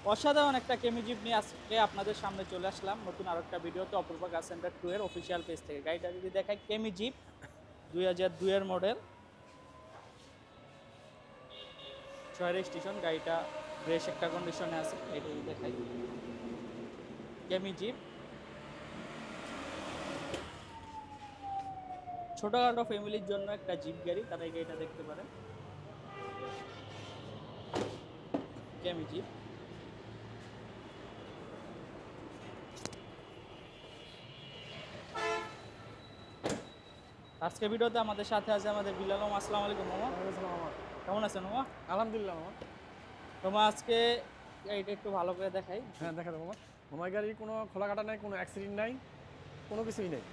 অসাধারণ একটা কেমি জিপ নিয়ে আজকে আপনাদের সামনে চলে আসলাম নতুন আরেকটা ভিডিওতে অপূর্ব কার সেন্টার 2 এর অফিসিয়াল পেজ থেকে। গাড়িটা যদি দেখাই কেমি জিপ 2002 এর মডেল, 6 রেজিস্ট্রেশন। গাড়িটা ফ্রেশ একটা কন্ডিশনে আছে। এটা যদি দেখাই কেমি জিপ, ছোটখাটো ফ্যামিলির জন্য একটা জিপ গাড়ি, তারা এই গাড়িটা দেখতে পারেন। কেমি জিপ আজকে ভিডিওতে আমাদের সাথে আছে আমাদের বিলাল মামা। আসসালামু আলাইকুম মামা, কেমন আছেন মামা? আলহামদুলিল্লাহ মামা। মামা আজকে গাড়িটা একটু ভালো করে দেখাই। হ্যাঁ দেখা দেবো মামা। মামার গাড়ির কোনো খোলাকাটা নাই, কোনো অ্যাক্সিডেন্ট নাই, কোনো কিছুই নেই।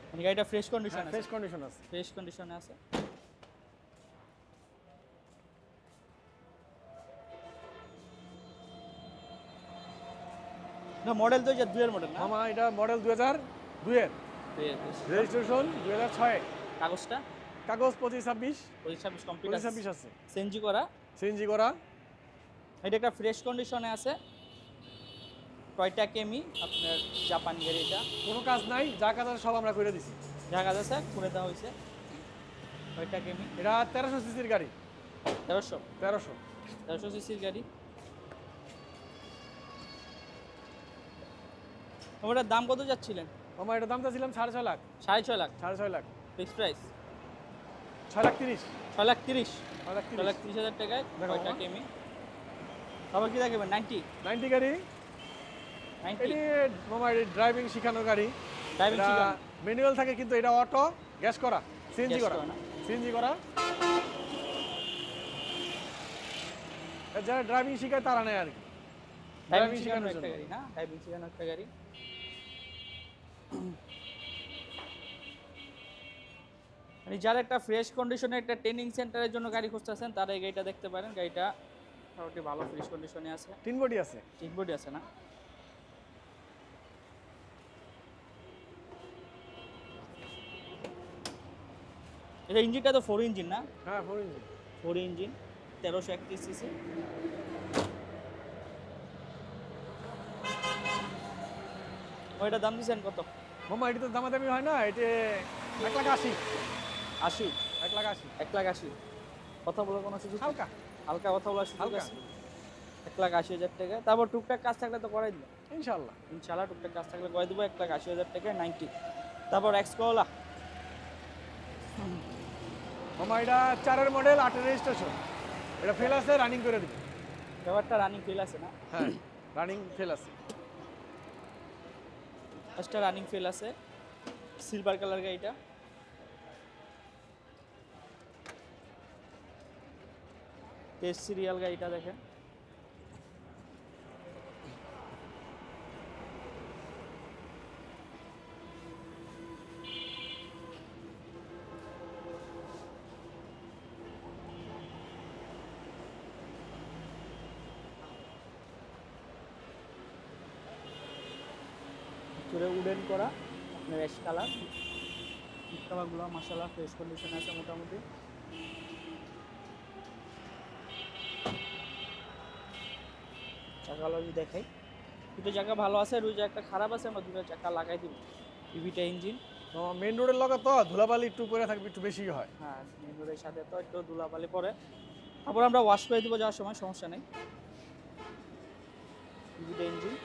মানে গাড়িটা ফ্রেশ কন্ডিশন আছে, ফ্রেশ কন্ডিশন আছে। ফ্রেশ কন্ডিশনে আছে। না মডেল তো যে 2 এর মডেল না মামা এটা মডেল 2002 এর, রেজিস্ট্রেশন 2006। কাগজটা কাগজ 25-26 26 কমপ্লিট আছে, 25-26 আছে। সিএনজি করা। সিএনজি করা। এটা একটা ফ্রেশ কন্ডিশনে আছে। টয়টা কেমি আপনার জাপানি গাড়ি, এটা কোনো কাজ নাই, যা কাজ আছে সব আমরা করে দিছি। যা কাজ আছে করে দেওয়া হয়েছে। টয়টা কেমি, এটা 1300 সিসির গাড়ি। 1300 1300 সিসির গাড়ি। ওটার দাম কত যাচ্ছিলেন? মামা এটার দাম চাচ্ছিলাম 6.5 লাখ। 6.5 লাখ 6.5 লাখ। Fixed price 6,30,000। 6,30,000 6,30,000 6,30,000 টাকায় দেখো টয়টা মামা। কেমি। তারপর কি দেখবেন 90 গাড়ি। 90 এটি মামা ড্রাইভিং শেখানোর গাড়ি। ড্রাইভিং এটা শিখানো। ম্যানুয়াল থাকে কিন্তু এটা অটো, গ্যাস করা, সিএনজি Gas করা। করা না? সিএনজি করা। যারা ড্রাইভিং শিখায় তারা নেয় আর কি। ড্রাইভিং শেখানোর শেখানোর একটা জন্য। গাড়ি না, ড্রাইভিং শেখানোর একটা গাড়ি। মানে যারা একটা ফ্রেশ কন্ডিশনে একটা ট্রেনিং সেন্টারের জন্য গাড়ি খুঁজতেছেন, তারা এই গাড়িটা দেখতে পারেন। গাড়িটা মোটামুটি ভালো ফ্রেশ কন্ডিশনে আছে, তিন বডি আছে। ঠিক বডি আছে না। এটা ইঞ্জিনটা তো 4 ইঞ্জিন না? হ্যাঁ 4 ইঞ্জিন। 4 engine 1331 CC. ওইটা দাম দিচ্ছেন কত? মামা এটি তো দামাদামি হয় না, এটি 1,80,000। 80, 1,80,000 1,80,000। কথা বলার কোনো সুযোগ নেই? হালকা। হালকা কথা বলার সুযোগ হালকা। আছে। 1,80,000 টাকা। তারপর টুকটাক কাজ থাকলে তো করাই দিবেন ইনশাআল্লাহ। ইনশাআল্লাহ। টুকটাক কাজ থাকলে করে দেবো 1,80,000 টাকায় 90। তারপর এক্স করলা, মামা এটা 4 মডেল, 8 রেজিস্ট্রেশন। এটা ফেল আছে, রানিং করে দিবে। ব্যাপারটা রানিং ফেল আছে না? হ্যাঁ রানিং ফেল আছে। ফার্স্টটা রানিং ফেল আছে। সিলভার কালার গাড়িটা। টেস্ট সিরিয়াল গাড়িটা দেখেন। ভিতরে উডেন করা আপনার অ্যাশ কালার। কালারগুলো মাশাআল্লাহ ফ্রেশ কন্ডিশনে আছে মোটামুটি। চাকাগুলো যদি দেখাই, দুটো চাকা ভালো আছে, দুটো চাকা খারাপ আছে, আমরা দুটো চাকা লাগাই দিব। ইভিটা ইঞ্জিন। মেইন রোডের লগে তো ধুলাবালি একটু পরে থাকবে, একটু বেশি হয়। হ্যাঁ মেন রোডের সাথে তো একটু ধুলাবালি পরে, তারপর আমরা ওয়াশ করে দিব যাওয়ার সময়, সমস্যা নেই। ইভিটা ইঞ্জিন।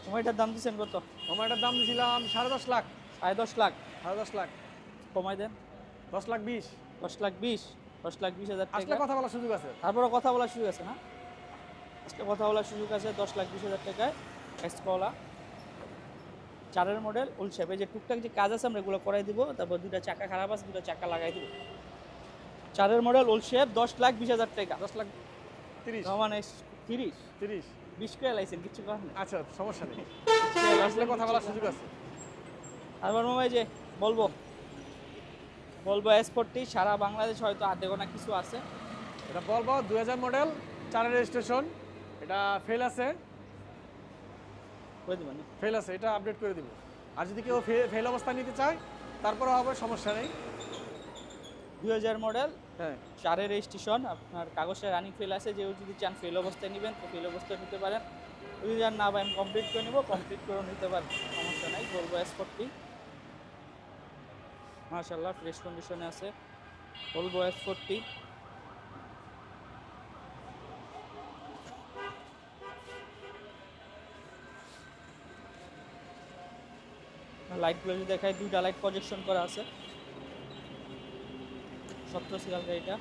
সময়টার দাম দিচ্ছেন কত? মামা এটার দাম দিয়েছিলাম 10.5 লাখ। 10.5 লাখ 10.5 লাখ। কমাই দেন। 10,20,000। 10,20,000 আসলে টাকা। কথা বলার সুযোগ আছে। তারপরে কথা বলার সুযোগ আছে না? আজকে কথা বলার সুযোগ আছে। 10,20,000 টাকায় এক্সকলা 4 মডেল ওল শেপ। এই যে টুকটাক যে কাজ আছে আমরা এগুলো করাই দিব। তারপর দুটো চাকা খারাপ আছে, দুটো চাকা লাগাই দিব। 4 মডেল ওল শেপ 10,20,000 টাকা। 10,30,000। মানে 30 30। 20 করে লাইছেন, কিছু করার নেই। আচ্ছা সমস্যা নেই, 20 করে আসলে লাইছেন, কথা কিছু বলার করার সুযোগ নেই। আছে। তারপর মামা এই যে বলবো S40 সারা বাংলাদেশ হয়তো হাতে গোনা কিছু আছে। এটা বলবো 2000 মডেল, 4 রেজিস্ট্রেশন। এটা ফেল আছে। করে দিবেন। ফেল আছে, এটা আপডেট করে দিব। আর যদি কেউ ফেল অবস্থা নিতে চায় তারপরে হবে, সমস্যা নেই। 2000 মডেল হ্যাঁ, 4-এর রেজিস্ট্রেশন, আপনার কাগজটা রানিং ফেল আছে, যেও যদি চান ফেল অবস্থায় নেবেন তো ফেল অবস্থায় নিতে পারেন, যদি চান না ভাই আমি কমপ্লিট করে নেবো কমপ্লিট করেও নিতে পারেন, সমস্যা নাই। বলবো S40 মাশাআল্লাহ ফ্রেশ কন্ডিশনে আছে, বলবো S40। লাইটগুলো যদি দেখায়, দুইটা লাইট প্রজেকশন করা আছে, 17 সিরিয়াল গাড়িটা।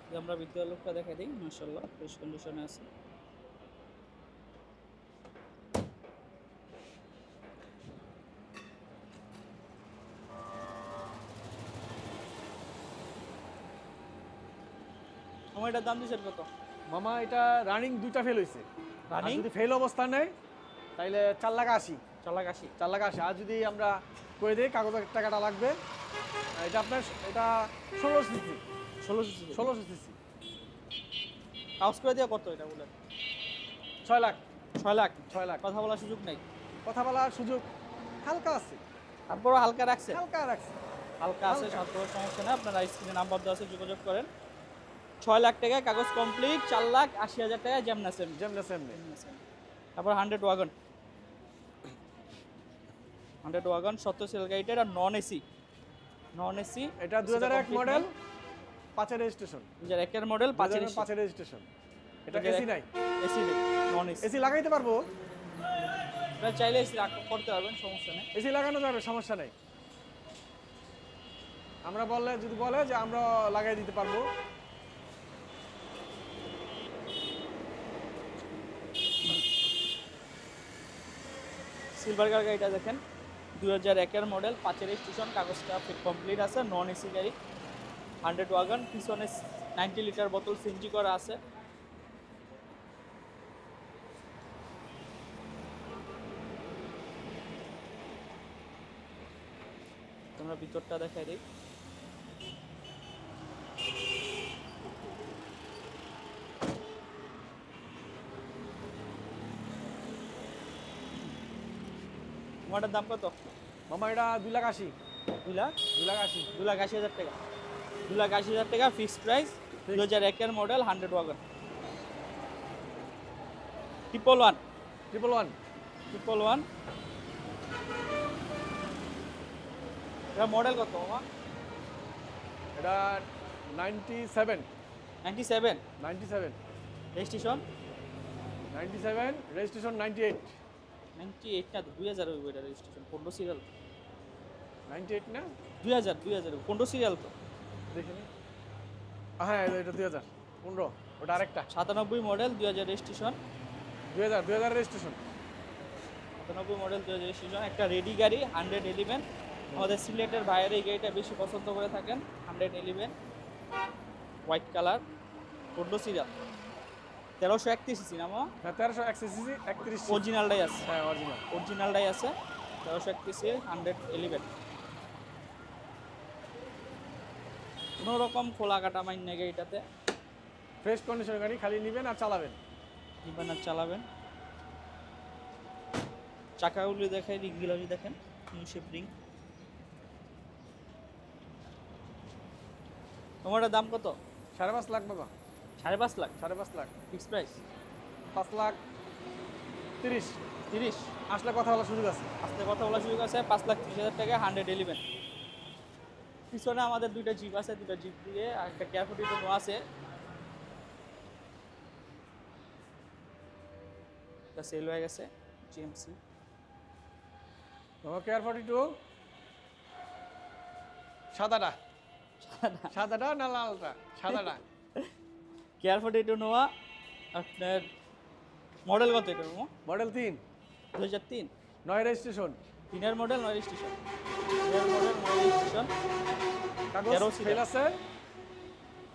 যদি আমরা ভিতরের লোকটা দেখাই দিই, মাশাআল্লাহ ফ্রেশ কন্ডিশনে আছে। আমার এটার দাম দিচ্ছেন কত? মামা এটা রানিং 2টা ফেল হয়েছে। আর রানিং যদি ফেল অবস্থা নেয় তাইলে 4,80,000। 4,80,000। 4,80,000। আর যদি আমরা করে দিই কাগজের টাকাটা লাগবে। এটা আপনার এটা 16 সিসি। 16 CC 16 CC. কাউস করে দেওয়া কত এটা বলেন? 6 লাখ। 6 লাখ। 6 লাখ। কথা বলার সুযোগ নাই? কথা বলার সুযোগ হালকা আছে। তারপরও হালকা রাখছে? হালকা রাখছে। হালকা আছে, হালকা। তারপর সমস্যা নেই, আপনারা স্ক্রিনে নাম্বার দেওয়া আছে, যোগাযোগ করেন। 6 লাখ টাকায় কাগজ কমপ্লিট, 4,80,000 টাকায় যেমনা সেম। যেমন সেমনি। তারপর 100 ওয়াগন। 100 ওয়াগন 17 সিরিয়াল গাড়িটা, এটা নন এসি। নন এসি, এটা 2001 মডেল, 5 এর রেজিস্ট্রেশন। 2001 এর মডেল, 5 এর 5 এর রেজিস্ট্রেশন। এটা এসি নাই। এসি নেই, নন এসি। এসি লাগাইতে পারবো? আপনারা চাইলে এসি করতে পারবেন, সমস্যা নেই। এসি লাগানো যাবে, সমস্যা নেই। আমরা বললে যদি বলে যে আমরা লাগাই দিতে পারবো। সিলভার কালার গাড়িটা দেখেন, 2001 এর মডেল, 5 এর রেজিস্ট্রেশন, কাগজটা কমপ্লিট আছে, নন এসি গাড়ি, 100 ওয়াগন, পিছনে 90 লিটার বোতল সিএনজি করা আছে। তোমরা ভিতরটা দেখাই দিই। তোমারটার দাম কত? মামা এটা 2,80,000। 2 লাখ 2,80,000। 2,80,000 টাকা। 2,80,000 টাকা ফিক্সড প্রাইস, 2001 এর মডেল, 100 ওয়াগন। 111 111। 111 এটা মডেল কত মামা? এটা 97। 97 97। রেজিস্ট্রেশন? 97 রেজিস্ট্রেশন 98। 98 না তো, 2000 হইব এটা রেজিস্ট্রেশন, 15 সিরিয়াল। 98 না? 2000 15 সিরিয়াল তো। দেখিনি। হ্যাঁ এটা 2015। ওটা আরেকটা 97 model, 2000 registration. 2000 registration. 97 model, 2000 registration, একটা রেডি গাড়ি, 111। আমাদের সিলেটের বাইরে এই গাড়িটা বেশি পছন্দ করে থাকেন, 111 হোয়াইট কালার, 15 সিরিয়াল, 1331 সিসি না মামা? হ্যাঁ 1301 সিসি 31। অরিজিনালটাই আছে, হ্যাঁ অরিজিনাল। অরিজিনালটাই আছে, 1331 সিসি, 111। কোনো রকম খোলা কাটা মাইন নেই গাড়িটাতে, ফ্রেশ কন্ডিশন গাড়ি, খালি নেবেন আর চালাবেন। নিবেন আর চালাবেন। চাকাগুলি দেখাই, রিংগুলো দেখেন, নিউ শেপ রিং। তোমারটার দাম কত? 5.5 লাখ বাবা। 5.5 লাখ 5.5 লাখ। Fix price. 5,30,000। 30 আসলে কথা বলার সুযোগ আছে। আস্তে কথা বলার সুযোগ আছে, 5,30,000 টাকা, 111। পিছনে আমাদের দুইটা জিপ আছে, দুইটা জিপ দিয়ে আর একটা কেয়ারফুটি আছে, এটা সেল হয়ে গেছে, জিএমসি। তোমার কেয়ার 42 সাদাটা। সাদাটা না লালটা? সাদাটা। কেয়ারফুটি নোয়া, আপনার মডেল কত এটা? মডেল 3। 2003 9 রেজিস্ট্রেশন। 3-এর মডেল, 9 রেজিস্ট্রেশন। 3-এর মডেল, 9 রেজিস্ট্রেশন, কাগজ 13 সিটার। ফেল আছে,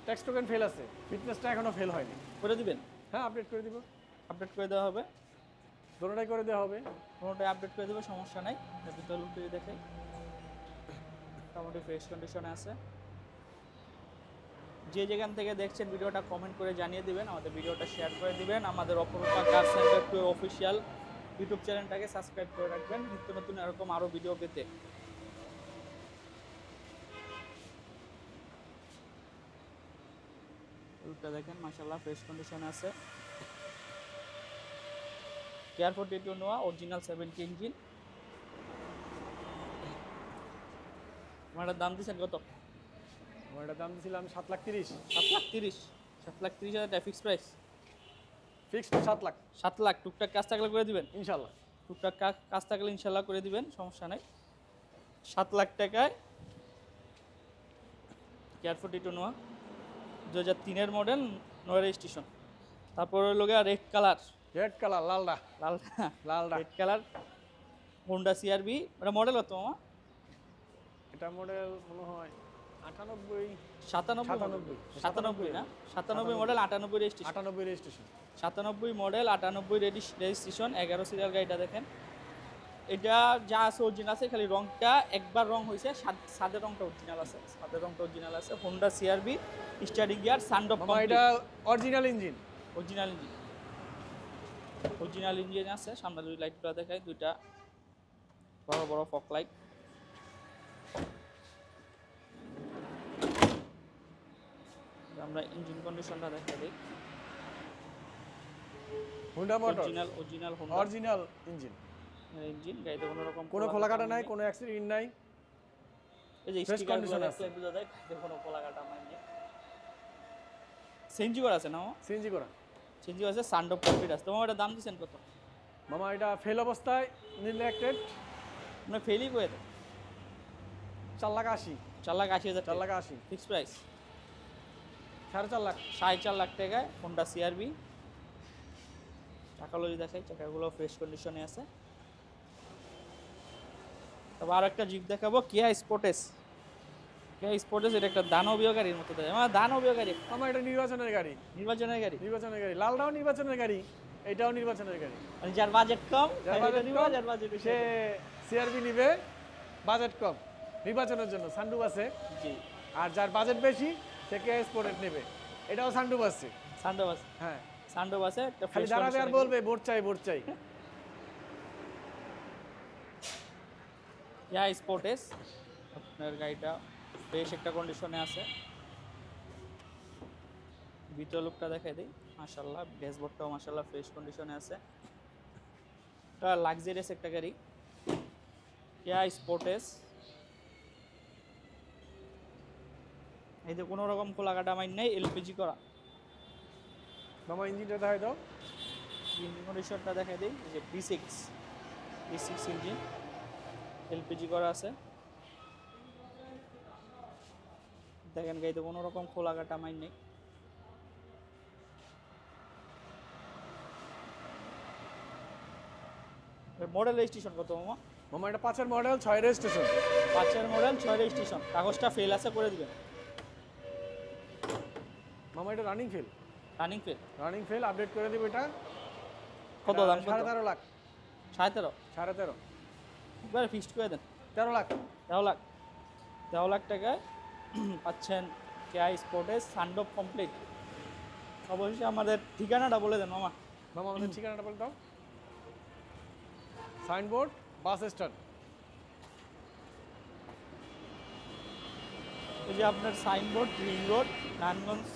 ট্যাক্স টোকেন ফেল আছে, ফিটনেসটা এখনো ফেল হয়নি। করে দিবেন? হ্যাঁ আপডেট করে দিব। আপডেট করে দেওয়া হবে, দুটোটাই করে দেওয়া হবে। কোনোটাই আপডেট করে দেবে, সমস্যা নাই। ভিতরে লুক দিয়ে দেখাই, মোটামুটি ফ্রেশ কন্ডিশনে আছে। যে যেখান থেকে দেখছেন ভিডিওটা কমেন্ট করে জানিয়ে দিবেন, আমাদের ভিডিওটা শেয়ার করে দিবেন। আমাদের Aparupa car centre to official YouTube চ্যানেলটাকে সাবস্ক্রাইব করে রাখবেন নিত্য নতুন এরকম আরও ভিডিও পেতে। লুকটা দেখেন মাশাআল্লাহ ফ্রেশ কন্ডিশনে আছে। কেয়ার 42 নোয়া অরিজিনাল 70 ইঞ্জিন। আমার দাম দিচ্ছেন কত? আমার এটার দাম দিয়েছিলাম 7,30,000। 7,30,000। 7,30,000 fix price. Fixed 7 lakh 7 lakh টুকটাক কাজ থাকলে করে দিবেন। ইনশাল্লাহ। টুকটাক কাজ থাকলে ইনশাল্লাহ করে দিবেন, সমস্যা নাই। 7 লাখ টাকায় কেয়ার 42 নোয়া 2003-এর মডেল, নয় রেজিস্ট্রেশন। তারপর হলো গিয়ে রেড কালার, রেড কালার, লালডা লাল লালডা। Red colour Honda CRV. এটা মডেল কত মামা? এটা মডেল মনে হয় 98 97 97 না 97 model 98 registration. 98 registration. 97 model 98 registration, 11 serial গাড়িটা দেখেন। এটা যা আছে অরিজিনাল আছে, খালি রংটা একবার রং হয়েছে, সাদের রংটা অরিজিনাল আছে, সাদের রংটা অরিজিনাল আছে। হোন্ডা সিআরবি, স্টার্টিং গিয়ার, সানডপ মামা এটা original engine. Original engine, original engine আছে। সামনে দুই লাইটগুলো দেখাই, দুইটা বড় বড় ফক লাইট। আমরা ইঞ্জিন কন্ডিশনটা দেখা দিই। Honda motor original Honda original engine. Engine. গাড়িতে কোনো রকম কোনো খোলাকাটা নাই, কোনো অ্যাক্সিডেন্ট নাই। এই যে Fresh স্টিকার condition গুলো আছে। দেখলে বুঝা যায় গাড়িতে কোনো খোলাকাটা নাই। সিএনজি করা আছে না মামা? সিএনজি করা। সিএনজি আছে, সানডপ কমপ্লিট আছে। তোমার এটা দাম দিচ্ছেন কত? মামা এটা ফেল অবস্থায় নির্লেক্টেড, মানে ফেলই করে দেয়। 4,80,000। 4,80,000 4,80,000 ফিক্স প্রাইস। 4.5 লাখ। 4.5 লাখ টাকায় হোন্ডা সিআরবি। চাকাগুলো যদি দেখাই, চাকাগুলো ফ্রেশ কন্ডিশনে আছে। তারপর আর একটা জিপ দেখাবো, কিয়া স্পোর্টেস। কিয়া স্পোর্টেস এটা একটা দানবীয় গাড়ির মতো দেয়, আমার দানবীয় গাড়ি, মামা এটা নির্বাচনের গাড়ি। নির্বাচনের গাড়ি। নির্বাচনের গাড়ি, লালটাও নির্বাচনের গাড়ি, এটাও নির্বাচনের গাড়ি। মানে যার বাজেট কম যার এটা বাজেট নিবা, কম, যার বাজেট সে সিআরবি নিবে, বাজেট কম নির্বাচনের জন্য সানডুপ আছে। জি আর যার বাজেট বেশি সে কে স্পোর্টেড নেবে, এটাও সানডুপ আছে। সানডপ আছে, হ্যাঁ, সানডপ আছে একটা খালি fresh দাঁড়াবে আর condition এর বলবে ভোট চাই ভোট চাই। কিয়া স্পোর্টেস। আপনার গাড়িটা বেশ একটা কন্ডিশনে আছে। ভিতর লুকটা দেখাই দিই, মাশাআল্লাহ ড্যাশবোর্ডটাও মাশাআল্লাহ ফ্রেশ কন্ডিশনে আছে। এটা লাক্সারিয়াস একটা গাড়ি, কিয়া স্পোর্টেস। এই যে কোনো রকম খোলাকাটা মাইন নেই, এলপিজি করা। মামা ইঞ্জিনটা দেখাই দাও। ইঞ্জিন কন্ডিশনটা দেখাই দিই, এই যে B6 ইঞ্জিন, এলপিজি করা আছে। দেখেন গাড়িতে কোনো রকম খোলাকাটা মাইন নেই। মডেল রেজিস্ট্রেশন কত মামা? মামা এটা 5-এর মডেল, 6 রেজিস্ট্রেশন। 5-এর মডেল, 6 রেজিস্ট্রেশন। কাগজটা ফেল আছে, করে দিবেন। মামা এটা running fail. Running fail, running fail update করে দিব। এটা কত দাম? 13.5 লাখ। 13.5। 13.5 একবারে ফিক্সড করে দেন। 13 লাখ। 13 লাখ, 13 লাখ টাকায় পাচ্ছেন কেয়া স্পোর্টেস, সানডপ কমপ্লিট। অবশ্যই আমাদের ঠিকানাটা বলে দেন মামা। মামা আমাদের ঠিকানাটা বলে দাও। Signboard, bus stand. এই যে আপনার signboard, ring road, Narayanganj,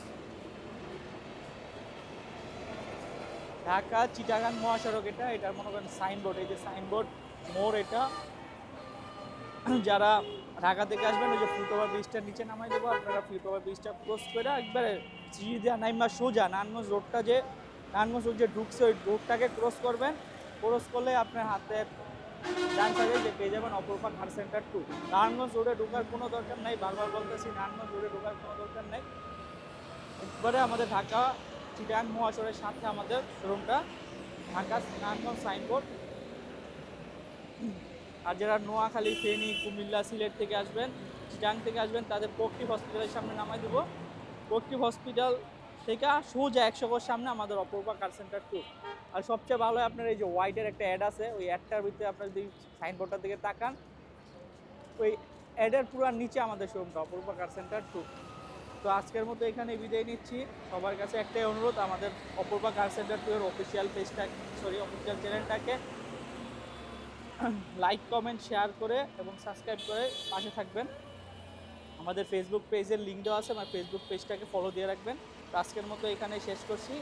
Dhaka Chittagong মহাসড়ক। এটা মনে করেন সাইনবোর্ড, এই যে সাইনবোর্ড মোড় এটা। যারা ঢাকা থেকে আসবেন, ওই যে ফুটওভার ব্রিজটার নিচে নামাই দেবো, আপনারা ফুটওভার ব্রিজটা ক্রস করে একবারে সিঁড়ি নাইমা সোজা নারায়ণগঞ্জ রোডটা, যে নারায়ণগঞ্জ রোড যে ঢুকছে ওই রোডটাকে ক্রস করবেন। ক্রস করলে আপনার হাতের ডান সাইডে যে পেয়ে যাবেন অপরূপা কার সেন্টার 2। নারায়ণগঞ্জ রোডে ঢোকার কোনো দরকার নাই, বারবার বলতেছি নারায়ণগঞ্জ রোডে ঢোকার কোনো দরকার নেই। একবারে আমাদের ঢাকা চিটাগাং মহাসড়কের সাথে আমাদের শোরুমটা, ঢাকা নারায়ণগঞ্জ সাইনবোর্ড। আর যারা নোয়াখালী, ফেনী, কুমিল্লা, সিলেট থেকে আসবেন, চিটাং থেকে আসবেন, তাদের প্রকটিভ হসপিটালের সামনে নামাই দেবো। প্রকটিভ হসপিটাল থেকে সোজা 100 গজ সামনে আমাদের অপরূপা কার সেন্টার 2। আর সবচেয়ে ভালো হয় আপনার এই যে হোয়াইটের একটা অ্যাড আছে, ওই অ্যাডটার ভিতরে আপনার যদি সাইনবোর্ডটার দিকে তাকান, ওই অ্যাডের পুরো নিচে আমাদের শোরুমটা অপরূপা কার সেন্টার 2। তো আজকের মতো এখানে বিদায় নিচ্ছি। সবার কাছে একটাই অনুরোধ, আমাদের অপরূপা কার সেন্টার 2 এর অফিসিয়াল পেজটা, অফিসিয়াল চ্যানেলটাকে লাইক কমেন্ট শেয়ার করে এবং সাবস্ক্রাইব করে পাশে থাকবেন। আমাদের ফেসবুক পেজের লিঙ্ক দেওয়া আছে, আমার ফেসবুক পেজটাকে ফলো দিয়ে রাখবেন। তো আজকের মতো এখানে শেষ করছি।